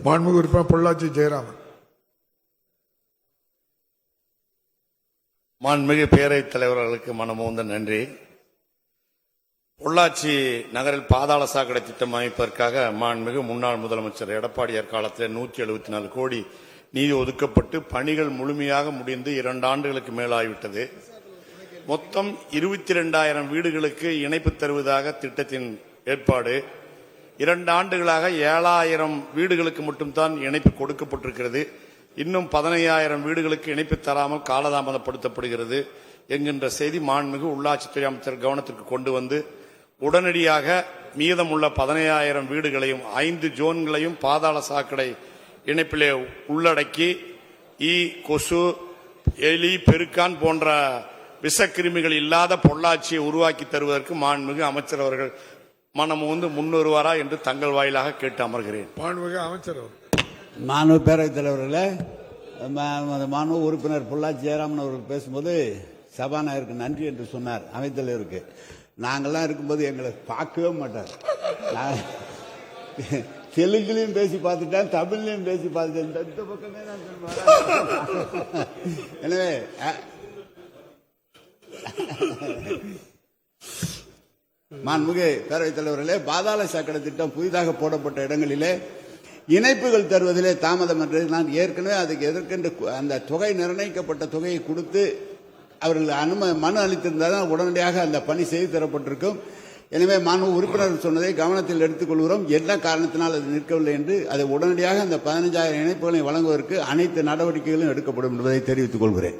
மாண்புமிகு உறுப்பினர் பொள்ளாச்சி ஜெயராமன். மாண்புமிகு பேரவைத் தலைவர்களுக்கு மனமோந்த நன்றி. பொள்ளாச்சி நகரில் பாதாள சாக்கடை திட்டம் அமைப்பதற்காக மாண்புமிகு முன்னாள் முதலமைச்சர் எடப்பாடியார் காலத்தில் 174 கோடி நிதி ஒதுக்கப்பட்டு பணிகள் முழுமையாக முடிந்து 2 ஆண்டுகளுக்கு மேலாகிவிட்டது. மொத்தம் 22,000 வீடுகளுக்கு இணைப்பு தருவதாக திட்டத்தின் ஏற்பாடு. 2 ஆண்டுகளாக 7,000 வீடுகளுக்கு மட்டும்தான் இணைப்பு கொடுக்கப்பட்டிருக்கிறது. இன்னும் 15,000 வீடுகளுக்கு இணைப்பு தராமல் காலதாமதப்படுத்தப்படுகிறது என்கின்ற செய்தி மாண்புமிகு உள்ளாட்சித்துறை அமைச்சர் கவனத்திற்கு கொண்டு வந்து உடனடியாக மீதமுள்ள 15,000 வீடுகளையும் 5 ஜோன்களையும் பாதாள சாக்கடை இணைப்பிலே உள்ளடக்கி கொசு, எலி, பெருக்கான் போன்ற விஷக்கிருமிகள் இல்லாத பொள்ளாச்சியை உருவாக்கி தருவதற்கு மாண்புமிகு அமைச்சர் அவர்கள் மனமுந்து முன்வருவாரா என்று தங்கள் வாயிலாக கேட்டு அமர்கிறேன். மாண்புமிகு அமைச்சர். மாண்பு பேரவைத் தலைவர்களே, மாண்பு உறுப்பினர் பொள்ளாச்சி ஜெயராமன் அவர்கள் பேசும்போது சபாநாயகருக்கு நன்றி என்று சொன்னார். அவைத்தலைவருக்கு நாங்கள்லாம் இருக்கும்போது எங்களை பார்க்கவே மாட்டார். தெலுங்குலையும் பேசி பார்த்துட்டேன், தமிழ்லையும் பேசி பார்த்துட்டேன். இந்த பக்கமே தான் சொல்லுவார். எனவே மாண்புமிகு பேரவைத் தலைவர்களே, பாதாள சாக்கடை திட்டம் புதிதாக போடப்பட்ட இடங்களிலே இணைப்புகள் தருவதிலே தாமதம் என்று நான் ஏற்கனவே அதுக்கு எதற்கென்று அந்த தொகை நிர்ணயிக்கப்பட்ட தொகையை கொடுத்து அவர்கள் மனு அளித்திருந்தால் உடனடியாக அந்த பணி செய்து தரப்பட்டிருக்கும். எனவே மாண்பு உறுப்பினர் சொன்னதை கவனத்தில் எடுத்துக் கொள்கிறோம். என்ன காரணத்தினால் அது நிற்கவில்லை என்று அதை உடனடியாக அந்த 15,000 இணைப்புகளை வழங்குவதற்கு அனைத்து நடவடிக்கைகளும் எடுக்கப்படும் என்பதை தெரிவித்துக் கொள்கிறேன்.